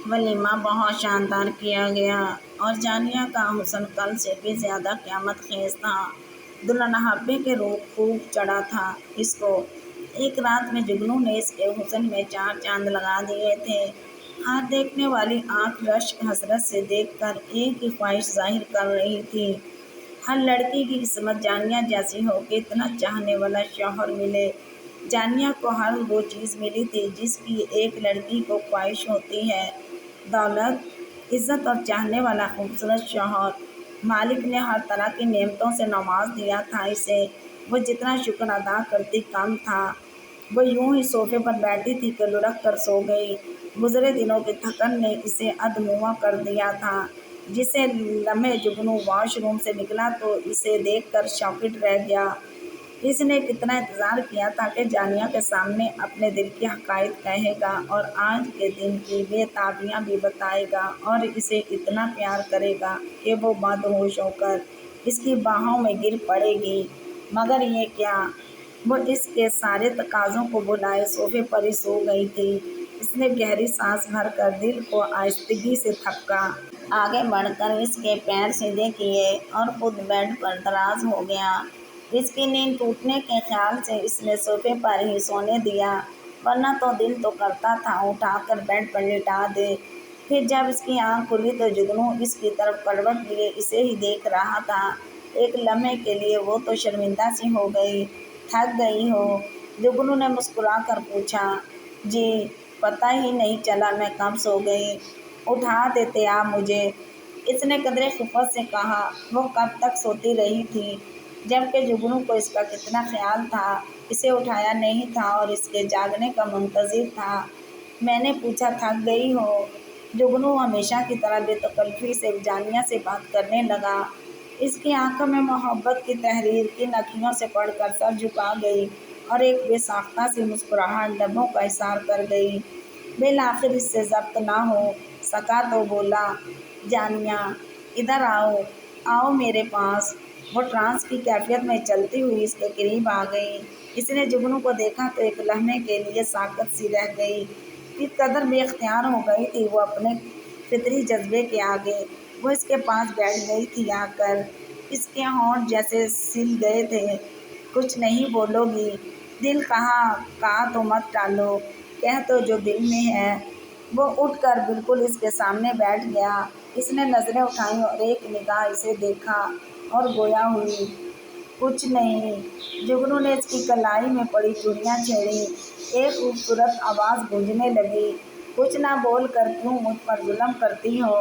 ولیمہ بہت شاندار کیا گیا اور جانیہ کا حسن کل سے بھی زیادہ قیامت خیز تھا۔ دلہن حبے کے روح خوب چڑھا تھا اس کو۔ ایک رات میں جگنو نے اس کے حسن میں 4 چاند لگا دیے تھے۔ ہر دیکھنے والی آنکھ رشک حسرت سے دیکھ کر ایک ہی خواہش ظاہر کر رہی تھی، ہر لڑکی کی قسمت جانیہ جیسی ہو کہ اتنا چاہنے والا شوہر ملے۔ جانیہ کو ہر وہ چیز ملی تھی جس کی ایک لڑکی کو خواہش ہوتی ہے، دولت، عزت اور چاہنے والا خوبصورت شوہر۔ مالک نے ہر طرح کی نعمتوں سے نواز دیا تھا اسے، وہ جتنا شکر ادا کرتی کم تھا۔ وہ یوں ہی صوفے پر بیٹھی تھی کہ لڑک کر سو گئی۔ گزرے دنوں کی تھکن نے اسے ادموا کر دیا تھا۔ جسے لمحے جگنو واش روم سے نکلا تو اسے دیکھ کر شاکڈ رہ گیا۔ اس نے کتنا انتظار کیا تھا کہ جانیہ کے سامنے اپنے دل کی حقائق کہے گا اور آج کے دن کی بے تابیاں بھی بتائے گا اور اسے اتنا پیار کرے گا کہ وہ مدہوش ہو کر اس کی باہوں میں گر پڑے گی۔ مگر یہ کیا، وہ اس کے سارے تقاضوں کو بھلائے صوفے پر ہی سو گئی تھی۔ اس نے گہری سانس بھر کر دل کو آہستگی سے تھپکا۔ آگے بڑھ کر اس کے پیر سیدھے کیے اور خود بیڈ پر دراز ہو گیا۔ اس کی نیند ٹوٹنے کے خیال سے اس نے صوفے پر ہی سونے دیا، ورنہ تو دل تو کرتا تھا اٹھا کر بیڈ پر لٹا دے۔ پھر جب اس کی آنکھ کھلی تو جگنو اس کی طرف کروٹ لیے اسے ہی دیکھ رہا تھا۔ ایک لمحے کے لیے وہ تو شرمندہ سی ہو گئی۔ تھک گئی ہو؟ جگنو نے مسکرا کر پوچھا۔ جی، پتہ ہی نہیں چلا میں کب سو گئی، اٹھا دیتے آپ مجھے، اس نے قدرے خفت سے کہا۔ وہ کب تک سوتی رہی تھی، جبکہ جگنو کو اس کا کتنا خیال تھا، اسے اٹھایا نہیں تھا اور اس کے جاگنے کا منتظر تھا۔ میں نے پوچھا تھک گئی ہو؟ جگنو ہمیشہ کی طرح بے تکلفی سے جانیہ سے بات کرنے لگا۔ اس کی آنکھوں میں محبت کی تحریر کن اکھیوں سے پڑھ کر سر جھکا گئی اور ایک بے ساختہ سی مسکراہٹ لبوں کا احسار کر گئی۔ بالآخر اس سے ضبط نہ ہو سکا تو بولا، جانیہ ادھر آؤ، آؤ میرے پاس۔ وہ ٹرانس کی کیفیت میں چلتی ہوئی اس کے قریب آ گئی۔ اس نے جگنو کو دیکھا تو ایک لمحے کے لیے ساکت سی رہ گئی۔ کس قدر بے اختیار ہو گئی تھی وہ اپنے فطری جذبے کے آگے۔ وہ اس کے پاس بیٹھ گئی تھی آ کر، اس کے ہونٹ جیسے سل گئے تھے۔ کچھ نہیں بولو گی؟ دل کہا تو مت ٹالو، کہہ تو جو دل میں ہے۔ وہ اٹھ کر بالکل اس کے سامنے بیٹھ گیا۔ اس نے نظریں اٹھائیں اور ایک نگاہ اسے دیکھا اور گویا ہوئی، کچھ نہیں۔ جگنو نے اس کی کلائی میں پڑی چوڑیاں چھیڑیں، ایک خوبصورت آواز گونجنے لگی، کچھ نہ بول کر کیوں مجھ پر ظلم کرتی ہو؟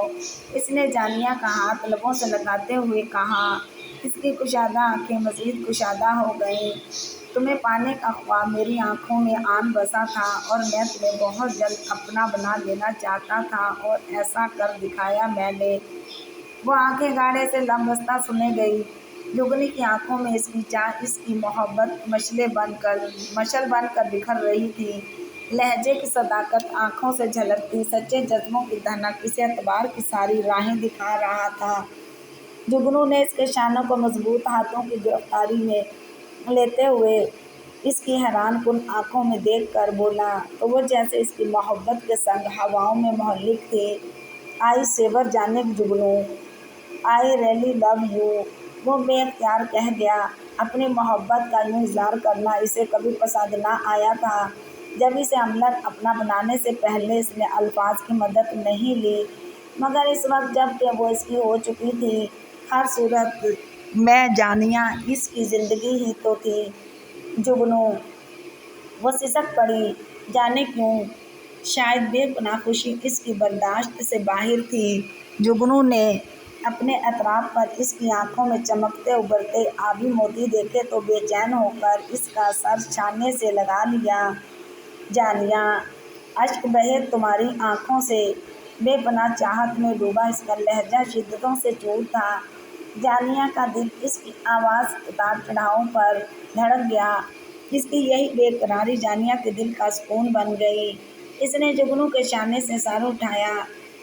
اس نے جانیہ کا ہاتھ لبوں سے لگاتے ہوئے کہا۔ اس کی کشادہ آنکھیں مزید کشادہ ہو گئیں۔ تمہیں پانے کا خواب میری آنکھوں میں آن بسا تھا اور میں تمہیں بہت جلد اپنا بنا لینا چاہتا تھا اور ایسا کر دکھایا میں نے۔ وہ آنکھیں گاڑے سے لب بستہ سنے گئی۔ جگنو کی آنکھوں میں اس کی چاہ، اس کی محبت مشعل بن کر بکھر رہی تھی۔ لہجے کی صداقت آنکھوں سے جھلکتی، سچے جذبوں کی دھنک اسے اعتبار کی ساری راہیں دکھا رہا تھا۔ جگنو نے اس کے شانوں کو مضبوط ہاتھوں کی گرفتاری میں لیتے ہوئے اس کی حیران کن آنکھوں میں دیکھ کر بولا تو وہ جیسے اس کی محبت کے سنگ ہواؤں میں معلق تھی، آئی سیور جانب جگنو، آئی ریئلی لو یو، وہ بے اختیار کہہ گیا۔ اپنی محبت کا یوں اظہار کرنا اسے کبھی پسند نہ آیا تھا۔ جب اسے عملاً اپنا بنانے سے پہلے اس نے الفاظ کی مدد نہیں لی، مگر اس وقت جب کہ وہ اس کی ہو چکی تھی، ہر صورت میں جانیہ اس کی زندگی ہی تو تھی۔ جگنو، وہ سسک پڑی، جانے کیوں؟ شاید بے پناہ خوشی اس کی برداشت سے باہر تھی۔ جگنو نے اپنے اطراف پر اس کی آنکھوں میں چمکتے ابھرتے آبی موتی دیکھے تو بے چین ہو کر اس کا سر چھانے سے لگا لیا۔ جانیہ، اشک بہے تمہاری آنکھوں سے، بے پناہ چاہت میں ڈوبا اس کا لہجہ شدتوں سے چور تھا۔ جانیہ کا دل اس کی آواز اتار چڑھاؤ پر دھڑک گیا۔ اس کی یہی بے قراری جانیہ کے دل کا سکون بن گئی۔ اس نے جگنو کے شانے سے سر اٹھایا،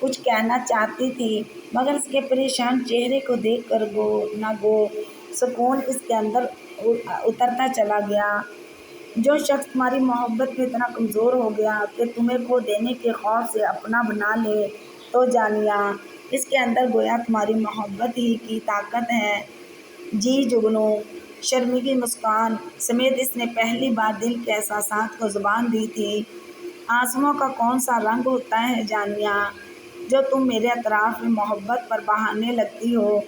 کچھ کہنا چاہتی تھی مگر اس کے پریشان چہرے کو دیکھ کر سکون اس کے اندر اترتا چلا گیا۔ جو شخص تمہاری محبت میں اتنا کمزور ہو گیا کہ تمہیں کھو دینے کے خوف سے اپنا بنا لے، تو جانیا اس کے اندر گویا تمہاری محبت ہی کی طاقت ہے۔ جی جگنو، شرمیلی مسکان سمیت اس نے پہلی بار دل کے احساسات کو زبان دی تھی۔ آنسوؤں کا کون سا رنگ ہوتا ہے جانیا، جو تم میرے اطراف میں محبت پر بہانے لگتی ہو؟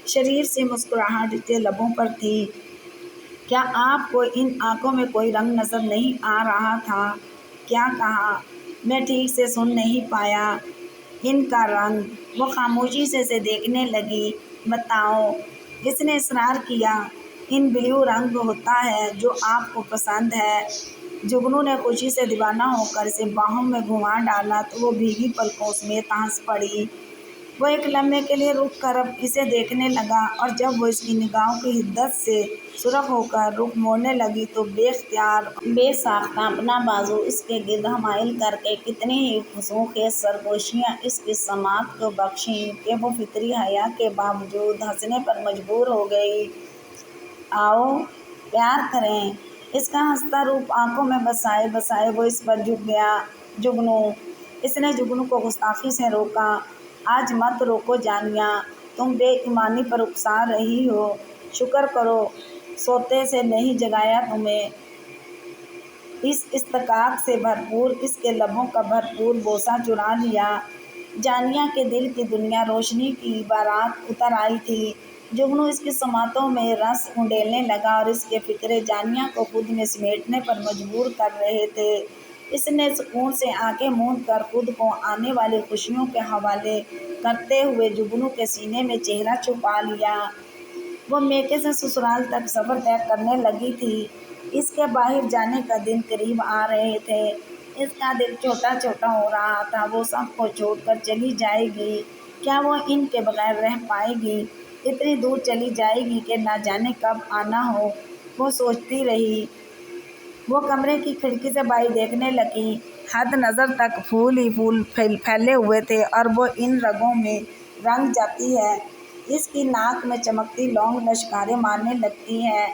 شریر سی مسکراہٹ اس کے لبوں پر تھی۔ کیا آپ کو ان آنکھوں میں کوئی رنگ نظر نہیں آ رہا تھا؟ کیا کہا؟ میں ٹھیک سے سن نہیں پایا۔ ان کا رنگ؟ وہ خاموشی سے اسے دیکھنے لگی۔ بتاؤ، اس نے اصرار کیا۔ ان بلیو رنگ ہوتا ہے جو آپ کو پسند ہے۔ جگنو نے خوشی سے دیوانہ ہو کر اسے باہوں میں گھما ڈالا تو وہ بھیگی پلکوں سمیت ہنس پڑی۔ وہ ایک لمحے کے لیے رک کر اب اسے دیکھنے لگا، اور جب وہ اس کی نگاہوں کی حدت سے سرخ ہو کر رخ موڑنے لگی تو بے اختیار بے ساختہ اپنا بازو اس کے گرد حائل کر کے کتنی ہی خضوع خیز سرگوشیاں اس کی سماعت کو بخشیں کہ وہ فطری حیا کے باوجود ہنسنے پر مجبور ہو گئی۔ آؤ پیار کریں۔ اس کا ہنستا روپ آنکھوں میں بسائے بسائے وہ اس پر جھک گیا۔ جگنو، اس نے جگنو کو گستاخی سے روکا۔ آج مت روکو جانیا، تم بے ایمانی پر اکسا رہی ہو۔ شکر کرو سوتے سے نہیں جگایا تمہیں۔ اس اصطکاک سے بھرپور اس کے لبوں کا بھرپور بوسہ چرا لیا۔ جانیا کے دل کی دنیا روشنی کی بارات اتر آئی تھی۔ جگنو اس کی سماعتوں میں رس انڈیلنے لگا اور اس کے فکرے جانیا کو خود میں سمیٹنے پر مجبور کر رہے تھے۔ اس نے سکون سے آنکھیں موند کر خود کو آنے والی خوشیوں کے حوالے کرتے ہوئے جگنو کے سینے میں چہرہ چھپا لیا۔ وہ میکے سے سسرال تک سفر طے کرنے لگی تھی۔ اس کے باہر جانے کا دن قریب آ رہے تھے۔ اس کا دل چھوٹا چھوٹا ہو رہا تھا۔ وہ سب کو چھوڑ کر چلی جائے گی؟ کیا وہ ان کے بغیر رہ پائے گی؟ اتنی دور چلی جائے گی کہ نہ جانے کب آنا ہو؟ وہ سوچتی رہی۔ وہ کمرے کی کھڑکی سے باہر دیکھنے لگی۔ حد نظر تک پھول ہی پھول پھیلے ہوئے تھے اور وہ ان رگوں میں رنگ جاتی ہے۔ اس کی ناک میں چمکتی لونگ لشکاریں مارنے لگتی ہے۔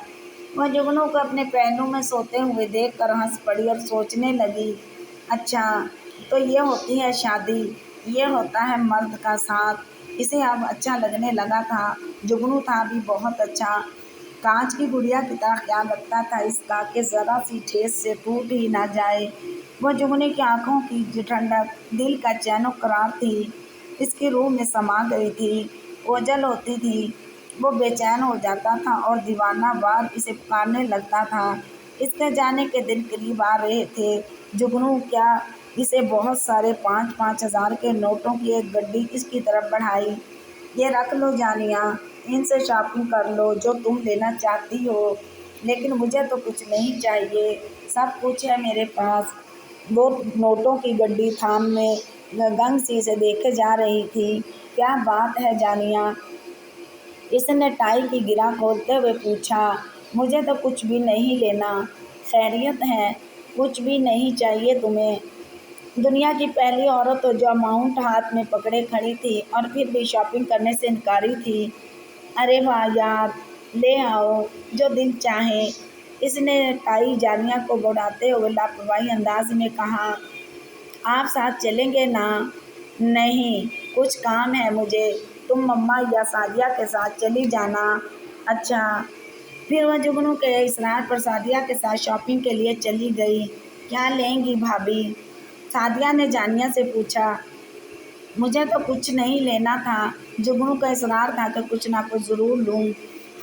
وہ جگنو کو اپنے پہلو میں سوتے ہوئے دیکھ کر ہنس پڑی اور سوچنے لگی، اچھا تو یہ ہوتی ہے شادی، یہ ہوتا ہے مرد کا ساتھ۔ اسے اب اچھا لگنے لگا تھا۔ جگنو تھا بھی بہت اچھا۔ کانچ کی گڑیا کی طرح خیال رکھتا تھا اس کا کہ ذرا سی ٹھیس سے ٹوٹ ہی نہ جائے۔ وہ جگنو کی آنکھوں کی ٹھنڈک دل کا چین و قرار تھی۔ اس کی روح میں سما گئی تھی، اوجھل ہوتی تھی۔ وہ بے چین ہو جاتا تھا اور دیوانہ وار اسے پکارنے لگتا تھا۔ اس کے جانے کے دن قریب آ رہے تھے۔ جگنو کیا اسے بہت سارے 5,000 5,000 کے نوٹوں کی ایک گڈی اس کی طرف بڑھائی۔ یہ رکھ لو جانیا، ان سے شاپنگ کر لو جو تم لینا چاہتی ہو، لیکن مجھے تو کچھ نہیں چاہیے، سب کچھ ہے میرے پاس۔ وہ نوٹوں کی گڈی تھامے گنگ سی اسے دیکھے جا رہی تھی۔ کیا بات ہے جانیا؟ اس نے ٹائی کی گرہ کھولتے ہوئے پوچھا۔ مجھے تو کچھ بھی نہیں لینا۔ خیریت ہے؟ کچھ بھی نہیں چاہیے تمہیں؟ دنیا کی پہلی عورت جو اماؤنٹ ہاتھ میں پکڑے کھڑی تھی اور پھر بھی شاپنگ کرنے سے انکاری تھی۔ ارے واہ یار، لے آؤ جو دل چاہے۔ اس نے ٹائی جانیا کو بڑھاتے ہوئے لاپرواہی انداز میں کہا۔ آپ ساتھ چلیں گے نا؟ نہیں، کچھ کام ہے مجھے، تم مما یا سعدیہ کے ساتھ چلی جانا۔ اچھا۔ پھر وہ جگنو کے اصرار پر سعدیہ کے ساتھ شاپنگ کے لیے چلی گئی۔ کیا لیں گی بھابھی؟ سعدیہ نے جانیا سے پوچھا۔ مجھے تو کچھ نہیں لینا تھا۔ جگنو کا اصرار تھا کہ کچھ نہ کچھ ضرور لوں،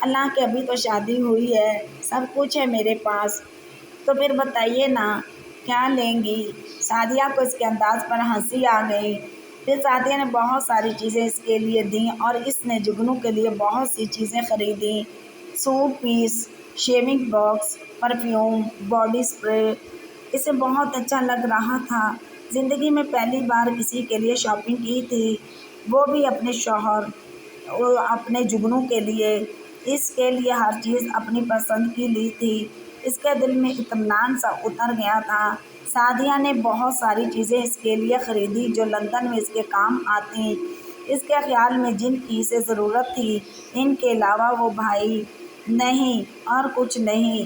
حالانکہ ابھی تو شادی ہوئی ہے، سب کچھ ہے میرے پاس۔ تو پھر بتائیے نا، کیا لیں گی؟ سعدیہ کو اس کے انداز پر ہنسی آ گئی۔ پھر سعدیہ نے بہت ساری چیزیں اس کے لیے دیں اور اس نے جگنو کے لیے بہت سی چیزیں خریدیں۔ Suit piece, shaving box, perfume, body spray. اسے بہت اچھا لگ رہا تھا۔ زندگی میں پہلی بار کسی کے لیے شاپنگ کی تھی، وہ بھی اپنے شوہر، اپنے جگنو کے لیے۔ اس کے لیے ہر چیز اپنی پسند کی لی تھی۔ اس کے دل میں اطمینان سا اتر گیا تھا۔ سعدیہ نے بہت ساری چیزیں اس کے لیے خریدی جو لندن میں اس کے کام آتیں۔ اس کے خیال میں جن کی اسے ضرورت تھی، ان کے علاوہ وہ بھائی نہیں اور کچھ نہیں۔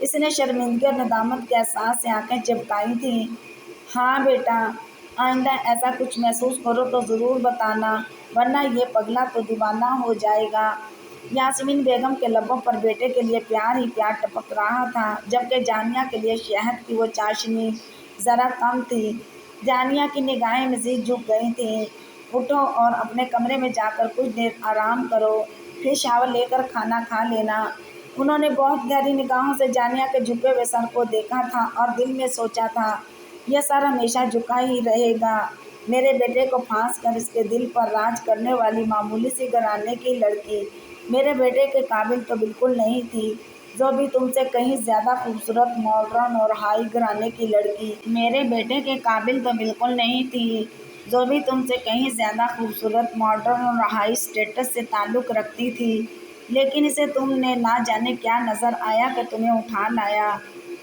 اس نے شرمندگی اور ندامت کے احساس سے آنکھیں چپکائی تھیں۔ ہاں بیٹا، آئندہ ایسا کچھ محسوس کرو تو ضرور بتانا، ورنہ یہ پگلا تو دیوانہ ہو جائے گا۔ یاسمین بیگم کے لبوں پر بیٹے کے لیے پیار ہی پیار ٹپک رہا تھا، جبکہ جانیہ کے لیے شہد کی وہ چاشنی ذرا کم تھی۔ جانیہ کی نگاہیں مزید جھک گئی تھیں۔ اٹھو اور اپنے کمرے میں جا کر کچھ دیر آرام کرو، پھر شاور لے کر کھانا کھا لینا۔ انہوں نے بہت گہری نگاہوں سے جانیہ کے جھکے ہوئے سر کو دیکھا تھا اور دل میں سوچا تھا، یہ سر ہمیشہ جھکا ہی رہے گا۔ میرے بیٹے کو پھانس کر اس کے دل پر راج کرنے والی معمولی سی گھرانے کی لڑکی میرے بیٹے کے قابل تو بالکل نہیں تھی، جو بھی تم سے کہیں زیادہ خوبصورت، ماڈرن اور ہائی گھرانے کی لڑکی میرے بیٹے کے قابل تو بالکل نہیں تھی، جو بھی تم سے کہیں زیادہ خوبصورت، ماڈرن اور ہائی اسٹیٹس سے تعلق رکھتی تھی، لیکن اسے تم نے نہ جانے کیا نظر آیا کہ تمہیں اٹھا لایا۔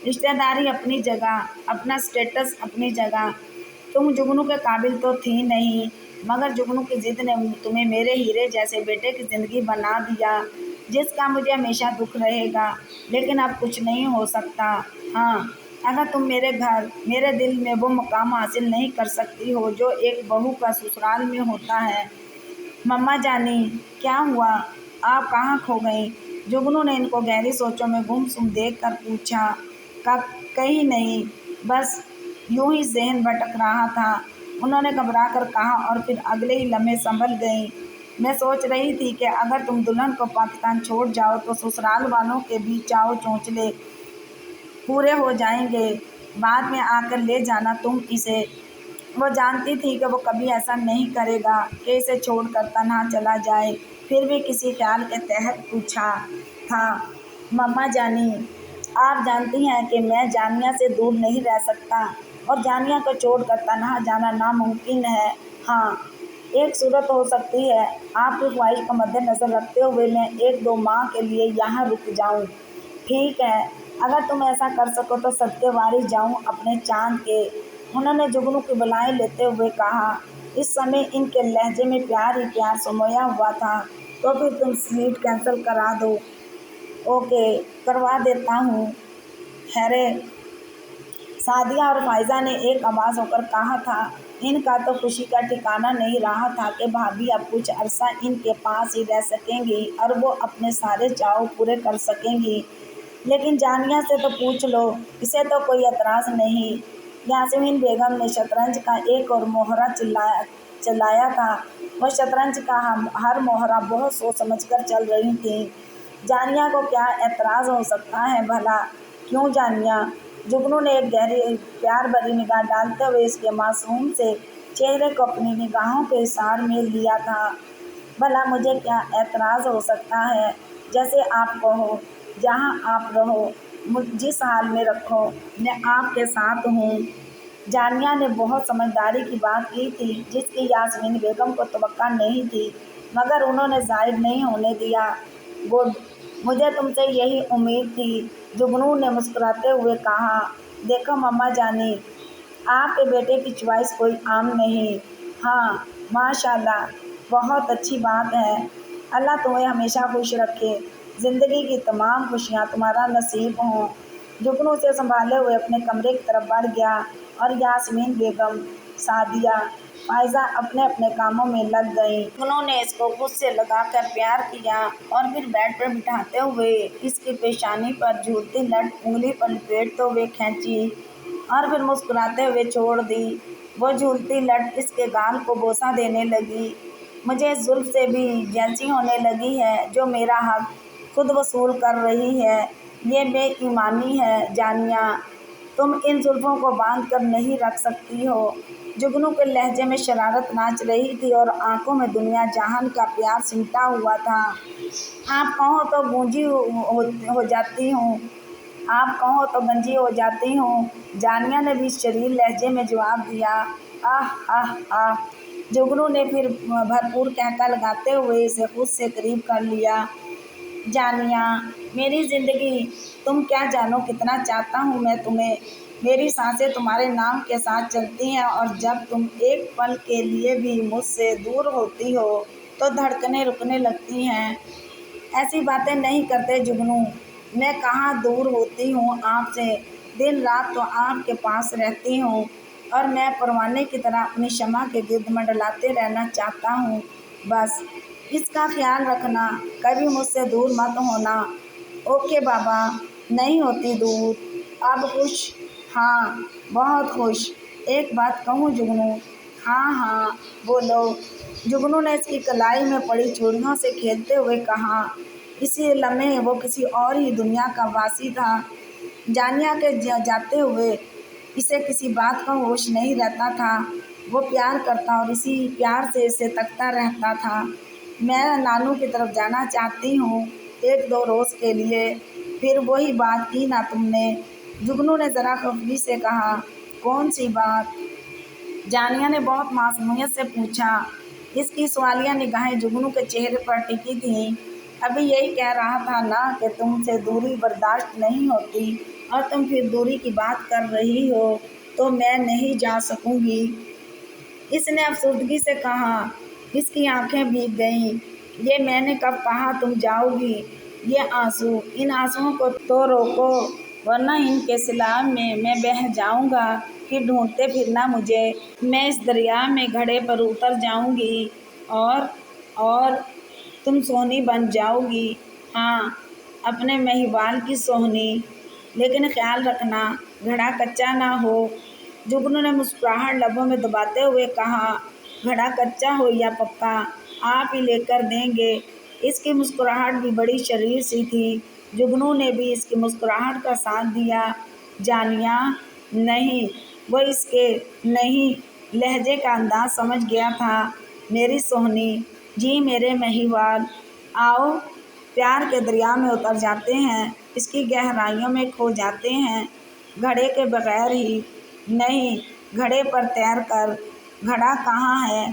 رشتہ داری اپنی جگہ، اپنا اسٹیٹس اپنی جگہ، تم جگنو کے قابل تو تھی نہیں، مگر جگنو کی ضد نے تمہیں میرے ہیرے جیسے بیٹے کی زندگی بنا دیا، جس کا مجھے ہمیشہ دکھ رہے گا، لیکن اب کچھ نہیں ہو سکتا۔ ہاں، اگر تم میرے گھر، میرے دل میں وہ مقام حاصل نہیں کر سکتی ہو جو ایک بہو کا سسرال میں ہوتا ہے۔ مما جانی، کیا ہوا؟ آپ کہاں کھو گئیں؟ جگنو نے ان کو گہری سوچوں میں گم سم دیکھ کر پوچھا۔ کہیں نہیں، بس یوں ہی ذہن بھٹک رہا تھا، انہوں نے گھبرا کر کہا اور پھر اگلے ہی لمحے سنبھل گئیں۔ میں سوچ رہی تھی کہ اگر تم دلہن کو پاکستان چھوڑ جاؤ تو سسرال والوں کے بھی چاؤ چونچلے پورے ہو جائیں گے، بعد میں آ کر لے جانا تم اسے۔ وہ جانتی تھی کہ وہ کبھی ایسا نہیں کرے گا کہ اسے چھوڑ کر تنہا چلا جائے، پھر بھی کسی خیال کے تحت پوچھا تھا۔ مما جانی، آپ جانتی ہیں کہ میں جانیہ سے دور نہیں رہ سکتا اور جانیہ کو چھوڑ کر تنہا جانا ناممکن ہے۔ ہاں، ایک صورت ہو سکتی ہے، آپ کی خواہش کو مد نظر رکھتے ہوئے میں 1-2 ماہ کے لیے یہاں رک جاؤں۔ ٹھیک ہے، اگر تم ایسا کر سکو تو صدقے وارث جاؤں اپنے چاند کے، انہوں نے جگنو کی بلائیں لیتے ہوئے کہا۔ اس سمے ان کے لہجے میں پیار ہی پیار سمویا ہوا تھا۔ تو پھر تم سیٹ کینسل کرا دو۔ اوکے، کروا دیتا ہوں۔ خیرے، سعدیہ اور فائزہ نے ایک آواز ہو کر کہا تھا۔ ان کا تو خوشی کا ٹھکانہ نہیں رہا تھا کہ بھابھی اب کچھ عرصہ ان کے پاس ہی رہ سکیں گی اور وہ اپنے سارے چاؤ پورے کر سکیں گی۔ لیکن جانیہ سے تو پوچھ لو، اسے تو کوئی اعتراض نہیں۔ یاسمین بیگم نے شطرنج کا ایک اور مہرہ چلایا تھا، وہ شطرنج کا ہر مہرہ بہت سوچ سمجھ کر چل رہی تھیں۔ جانیہ کو کیا اعتراض ہو سکتا ہے بھلا؟ کیوں جانیہ؟ جگنو نے ایک گہری پیار بھری نگاہ ڈالتے ہوئے اس کے معصوم سے چہرے کو اپنی نگاہوں کے اثار میں لیا تھا۔ بھلا مجھے کیا اعتراض ہو سکتا ہے؟ جیسے آپ کہو، جہاں آپ رہو، جس حال میں رکھو، میں آپ کے ساتھ ہوں۔ جانیہ نے بہت سمجھداری کی بات کی تھی جس کی یاسمین بیگم کو توقع نہیں تھی، مگر انہوں نے ظاہر نہیں ہونے دیا۔ گڈ، مجھے تم سے یہی امید تھی، جگنو نے مسکراتے ہوئے کہا۔ دیکھو مما جانی، آپ کے بیٹے کی چوائس کوئی عام نہیں۔ ہاں، ماشاءاللہ، بہت اچھی بات ہے، اللہ تمہیں ہمیشہ خوش رکھے، زندگی کی تمام خوشیاں تمہارا نصیب ہوں۔ جگنو اسے سنبھالے ہوئے اپنے کمرے کی طرف بڑھ گیا اور یاسمین بیگم، سعدیہ، فائزہ اپنے اپنے کاموں میں لگ گئیں۔ جگنو نے اس کو خود سے لگا کر پیار کیا اور پھر بیڈ پر بٹھاتے ہوئے اس کی پیشانی پر جھولتی لٹ انگلی پر لپیٹتے ہوئے کھینچی اور پھر مسکراتے ہوئے چھوڑ دی۔ وہ جھولتی لٹ اس کے گال کو بوسہ دینے لگی۔ مجھے اس زلف سے بھی جیلسی ہونے لگی ہے جو میرا حق خود وصول کر رہی ہے، یہ بے ایمانی ہے جانیہ، تم ان زلفوں کو باندھ کر نہیں رکھ سکتی ہو۔ جگنو کے لہجے میں شرارت ناچ رہی تھی اور آنکھوں میں دنیا جہان کا پیار سمٹا ہوا تھا۔ آپ کہو تو گونجی ہو جاتی ہوں، آپ کہو تو گنجی ہو جاتی ہوں، جانیہ نے بھی شریر لہجے میں جواب دیا۔ آہ آہ آہ، جگنو نے پھر بھرپور قہقہ لگاتے ہوئے اسے خود سے قریب کر لیا۔ جانیہ، میری زندگی، تم کیا جانو کتنا چاہتا ہوں میں تمہیں، میری سانسیں تمہارے نام کے ساتھ چلتی ہیں اور جب تم ایک پل کے لیے بھی مجھ سے دور ہوتی ہو تو دھڑکنیں رکنے لگتی ہیں۔ ایسی باتیں نہیں کرتے جگنو، میں کہاں دور ہوتی ہوں آپ سے، دن رات تو آپ کے پاس رہتی ہوں، اور میں پروانے کی طرح اپنی شمع کے گرد منڈلاتے رہنا چاہتا ہوں۔ بس اس کا خیال رکھنا، کبھی مجھ سے دور مت ہونا۔ اوکے بابا، نہیں ہوتی دور۔ اب خوش؟ ہاں، بہت خوش۔ ایک بات کہوں جگنو؟ ہاں ہاں بولو۔ جگنو نے اس کی کلائی میں پڑی چوڑیوں سے کھیلتے ہوئے کہا۔ اسی لمحے وہ کسی اور ہی دنیا کا واسی تھا۔ جانیہ کے جاتے ہوئے اسے کسی بات کا ہوش نہیں رہتا تھا۔ وہ پیار کرتا اور اسی پیار سے اسے تکتا رہتا تھا۔ میں نانو کی طرف جانا چاہتی ہوں، 1-2 روز کے لیے۔ پھر وہی بات کی نا تم نے؟ جگنو نے ذرا خفگی سے کہا۔ کون سی بات؟ جانیہ نے بہت معصومیت سے پوچھا۔ اس کی سوالیہ نگاہیں جگنو کے چہرے پر ٹکی تھیں۔ ابھی یہی کہہ رہا تھا نا کہ تم سے دوری برداشت نہیں ہوتی، اور تم پھر دوری کی بات کر رہی ہو، تو میں نہیں جا سکوں گی۔ اس نے افسردگی سے کہا۔ اس کی آنکھیں بھیگ گئیں۔ یہ میں نے کب کہا تم جاؤ گی؟ یہ آنسو، ان آنسوؤں کو تو روکو، ورنہ ان کے سیلاب میں بہہ جاؤں گا، پھر ڈھونڈتے پھرنا مجھے۔ میں اس دریا میں گھڑے پر اتر جاؤں گی، اور تم سونی بن جاؤ گی۔ ہاں، اپنے مہیوال کی سونی، لیکن خیال رکھنا گھڑا کچا نہ ہو۔ جگنو نے مسکراہٹ لبوں میں دباتے ہوئے کہا۔ گھڑا کچا ہو یا پکا، آپ ہی لے کر دیں گے۔ اس کی مسکراہٹ بھی بڑی شریر سی تھی۔ جگنو نے بھی اس کی مسکراہٹ کا ساتھ دیا۔ جانیہ، نہیں۔ وہ اس کے نہیں لہجے کا انداز سمجھ گیا تھا۔ میری سونی، جی میرے مہیوال، آؤ، پیار کے دریا میں اتر جاتے ہیں، اس کی گہرائیوں میں کھو جاتے ہیں، گھڑے کے بغیر ہی۔ نہیں، گھڑے پر تیر کر۔ گھڑا کہاں ہے؟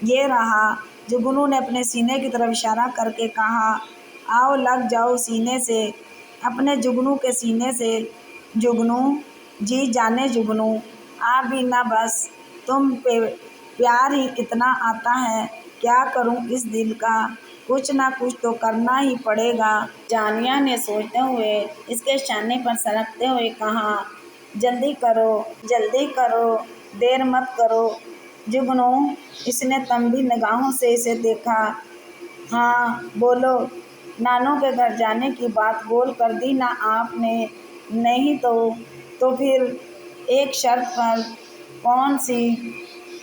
یہ رہا۔ جگنو نے اپنے سینے کی طرف اشارہ کر کے کہا۔ آؤ، لگ جاؤ سینے سے، اپنے جگنو کے سینے سے۔ جگنو، جی جانے جگنو، آپ بھی نہ، بس تم پہ پیار ہی اتنا آتا ہے، کیا کروں اس دل کا، کچھ نہ کچھ تو کرنا ہی پڑے گا۔ جانیہ نے سوچتے ہوئے اس کے شانے پر سنکتے ہوئے کہا۔ جلدی کرو، جلدی کرو، دیر مت کرو جگنو۔ اس نے تنبیہ نگاہوں سے اسے دیکھا۔ ہاں بولو، نانو کے گھر جانے کی بات گول کر دی نا آپ نے؟ نہیں تو پھر ایک شرط پر۔ کون سی؟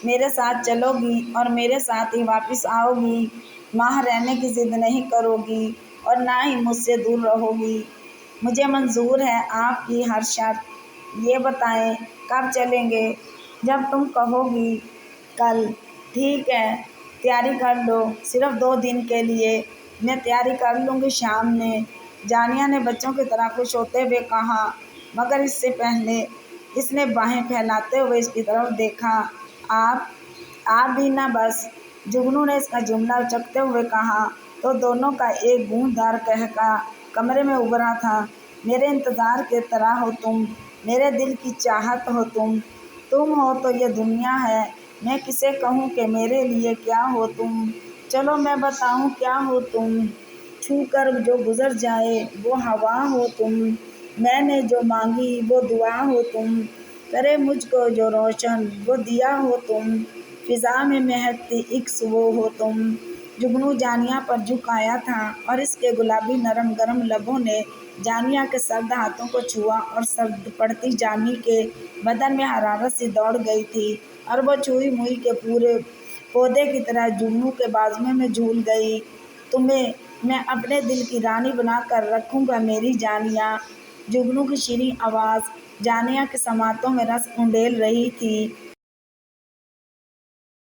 میرے ساتھ چلو گی اور میرے ساتھ ہی واپس آؤ گی، وہاں رہنے کی ضد نہیں کرو گی، اور نہ ہی مجھ سے دور رہو گی۔ مجھے منظور ہے آپ کی ہر شرط۔ یہ بتائیں کب چلیں گے؟ جب تم کہو گی۔ کل؟ ٹھیک ہے، تیاری کر لو، صرف 2 دن کے لیے۔ میں تیاری کر لوں گی شام میں، جانیہ نے بچوں کی طرح خوش ہوتے ہوئے کہا۔ مگر اس سے پہلے اس نے باہیں پھیلاتے ہوئے اس کی طرف دیکھا۔ آپ بھی نہ، بس جگنو نے اس کا جملہ اچکتے ہوئے کہا، تو دونوں کا ایک گونجدار قہقہ کمرے میں ابھرا تھا۔ میرے انتظار کے طرح ہو تم، میرے دل کی چاہت ہو تم ہو تو یہ دنیا ہے، میں کسے کہوں کہ میرے لیے کیا ہو تم؟ چلو میں بتاؤں کیا ہو تم۔ چھو کر جو گزر جائے وہ ہوا ہو تم، میں نے جو مانگی وہ دعا ہو تم، کرے مجھ کو جو روشن وہ دیا ہو تم، فضا میں مہکتی ایک وہ ہو تم۔ جگنو جانیہ پر جھک آیا تھا، اور اس کے گلابی نرم گرم لبوں نے جانیہ کے سرد ہاتھوں کو چھوا، اور سرد پڑتی جانی کے بدن میں حرارت سی دوڑ گئی تھی، اور وہ چھوئی موئی کے پورے پودے کی طرح جگنو کے بازوؤں میں جھول گئی۔ تمہیں میں اپنے دل کی رانی بنا کر رکھوں گا میری جانیہ۔ جگنو کی شیریں آواز جانیہ کے سماعتوں میں رس انڈیل رہی تھی۔